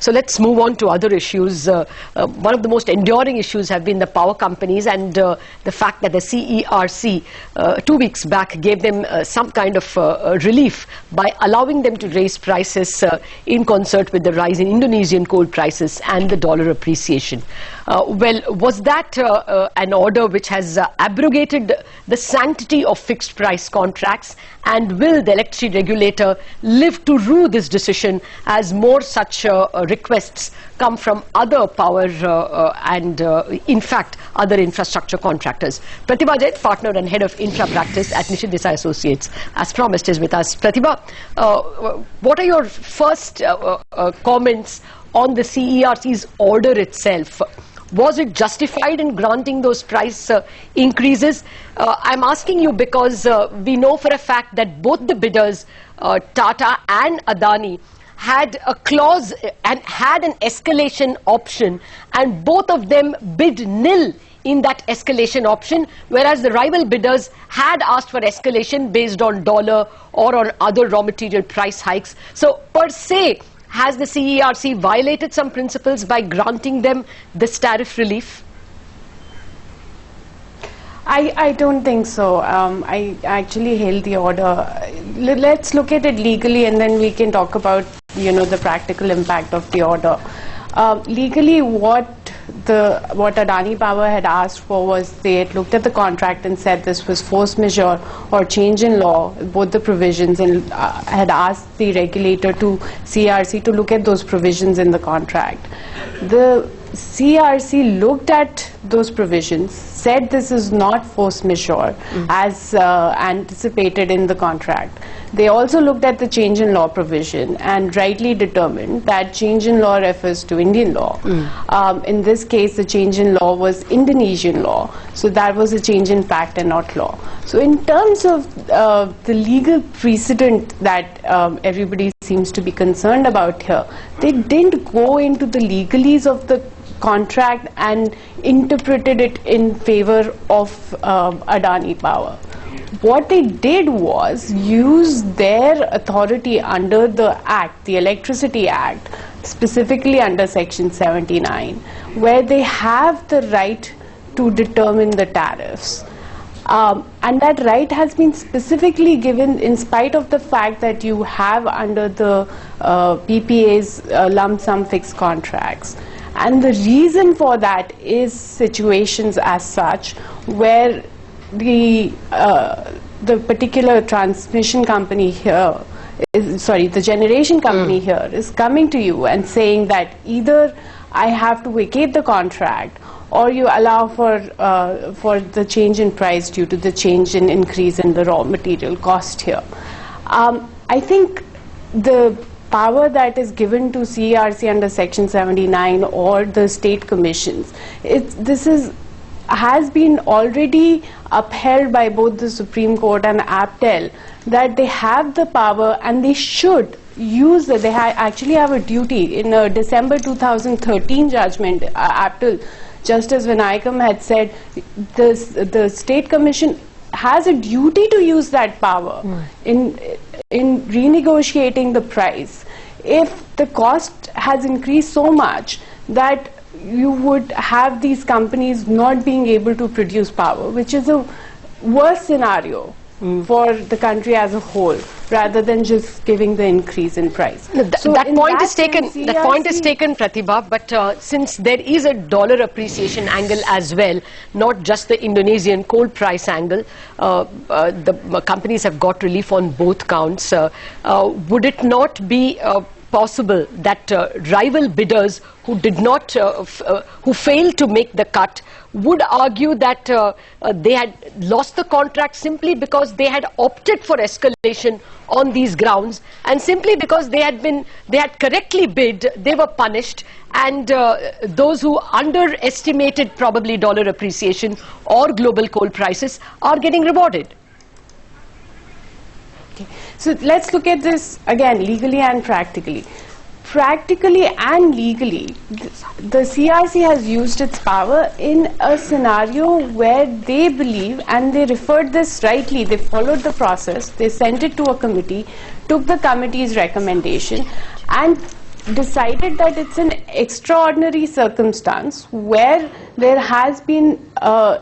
So let's move on to other issues. One of the most enduring issues have been the power companies and the fact that the CERC 2 weeks back gave them some kind of relief by allowing them to raise prices in concert with the rise in Indonesian coal prices and the dollar appreciation. Well, was that an order which has abrogated the sanctity of fixed price contracts, and will the electricity regulator live to rue this decision as more such requests come from other power and in fact other infrastructure contractors? Pratibha Jain, partner and head of infra practice at Nishith Desai Associates, as promised, is with us. Pratibha, what are your first comments on the CERC's order itself? Was it justified in granting those price increases? I'm asking you because we know for a fact that both the bidders, Tata and Adani, had a clause and had an escalation option, and both of them bid nil in that escalation option, whereas the rival bidders had asked for escalation based on dollar or on other raw material price hikes. So per se, has the CERC violated some principles by granting them this tariff relief? I don't think so. I actually hailed the order. Let's look at it legally, and then we can talk about, the practical impact of the order. Legally, what Adani Power had asked for was, they had looked at the contract and said this was force majeure or change in law, both the provisions, and had asked the regulator to CERC to look at those provisions in the contract. The CERC looked at those provisions, said this is not force majeure as anticipated in the contract. They also looked at the change in law provision and rightly determined that change in law refers to Indian law. In this case, the change in law was Indonesian law, so that was a change in fact and not law. So in terms of the legal precedent that everybody seems to be concerned about here, they didn't go into the legalese of the contract and interpreted it in favor of Adani Power. What they did was use their authority under the Act, the Electricity Act, specifically under Section 79, where they have the right to determine the tariffs. And that right has been specifically given in spite of the fact that you have under the PPA's lump sum fixed contracts. And the reason for that is situations as such where the particular transmission company here, the generation company here is coming to you and saying that either I have to vacate the contract or you allow for the change in price due to the change in increase in the raw material cost here. I think the power that is given to CERC under Section 79 or the state commissions, has been already upheld by both the Supreme Court and APTEL, that they have the power and they should use it. They actually have a duty. In a December 2013 judgment, APTEL, Justice Vinayakam had said the state commission has a duty to use that power in renegotiating the price. If the cost has increased so much that you would have these companies not being able to produce power, which is a worse scenario for the country as a whole, rather than just giving the increase in price. That point is taken, Pratibha, but since there is a dollar appreciation angle as well, not just the Indonesian coal price angle, the companies have got relief on both counts. Would it not be possible that rival bidders who did not, who failed to make the cut, would argue that they had lost the contract simply because they had opted for escalation on these grounds, and simply because they had correctly bid, they were punished, and those who underestimated probably dollar appreciation or global coal prices are getting rewarded? Okay. So let's look at this again legally and practically. Practically and legally, the CERC has used its power in a scenario where they believe, and they referred this rightly, they followed the process, they sent it to a committee, took the committee's recommendation, and decided that it's an extraordinary circumstance where there has been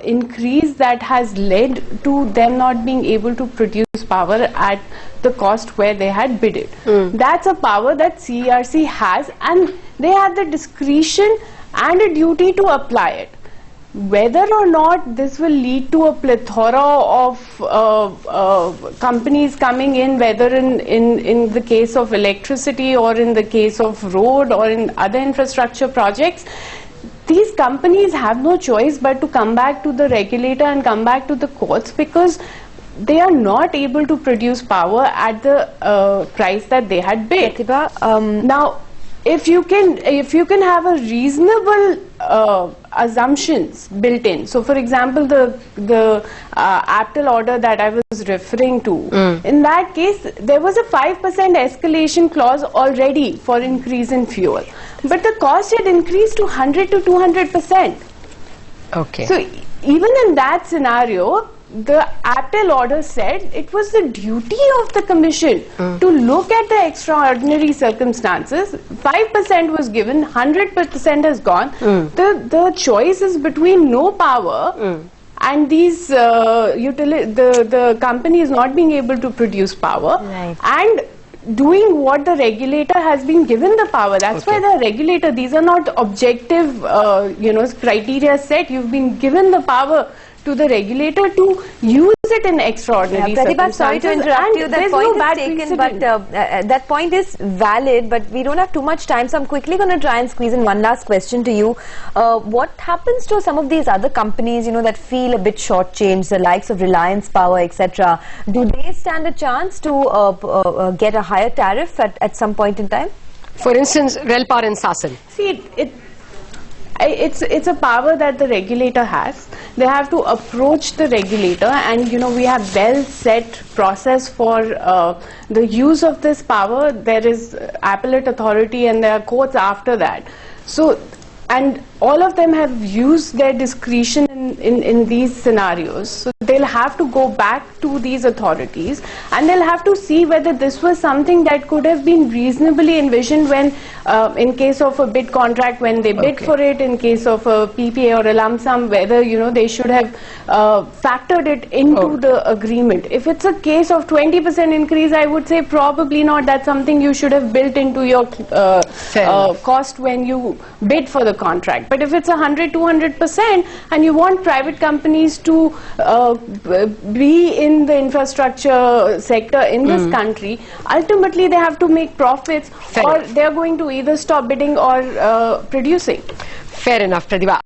increase that has led to them not being able to produce power at the cost where they had bid it. That's a power that CERC has, and they have the discretion and a duty to apply it. Whether or not this will lead to a plethora of companies coming in, whether in the case of electricity or in the case of road or in other infrastructure projects, these companies have no choice but to come back to the regulator and come back to the courts, because they are not able to produce power at the price that they had bid. Now, if you can have a reasonable assumptions built in. So, for example, the APTEL order that I was referring to, in that case, there was a 5% escalation clause already for increase in fuel, but the cost had increased to 100 to 200%. Okay. So, even in that scenario, the APTEL order said it was the duty of the Commission to look at the extraordinary circumstances. 5% was given, 100% has gone. The choice is between no power and these the company is not being able to produce power, and doing what the regulator has been given the power. That's why the regulator, these are not objective criteria set. You've been given the power to the regulator to use it in extraordinary circumstances. Sorry to interrupt you. That point is taken, but that point is valid, but we don't have too much time, so I'm quickly going to try and squeeze in one last question to you. What happens to some of these other companies, that feel a bit shortchanged, the likes of Reliance Power, etc.? Do they stand a chance to get a higher tariff at some point in time? For instance, Relpar and Sasan. See, it's a power that the regulator has. They have to approach the regulator, and we have well set process for the use of this power. There is appellate authority and there are courts after that. So, and all of them have used their discretion in these scenarios. So they'll have to go back to these authorities and they'll have to see whether this was something that could have been reasonably envisioned when, in case of a bid contract, when they bid for it, in case of a PPA or a lump sum, whether, they should have factored it into the agreement. If it's a case of 20% increase, I would say probably not. That's something you should have built into your cost when you bid for the contract. But if it's 100-200% and you want private companies to be in the infrastructure sector in this country, ultimately they have to make profits, or they're going to either stop bidding or producing. Fair enough, Pratibha.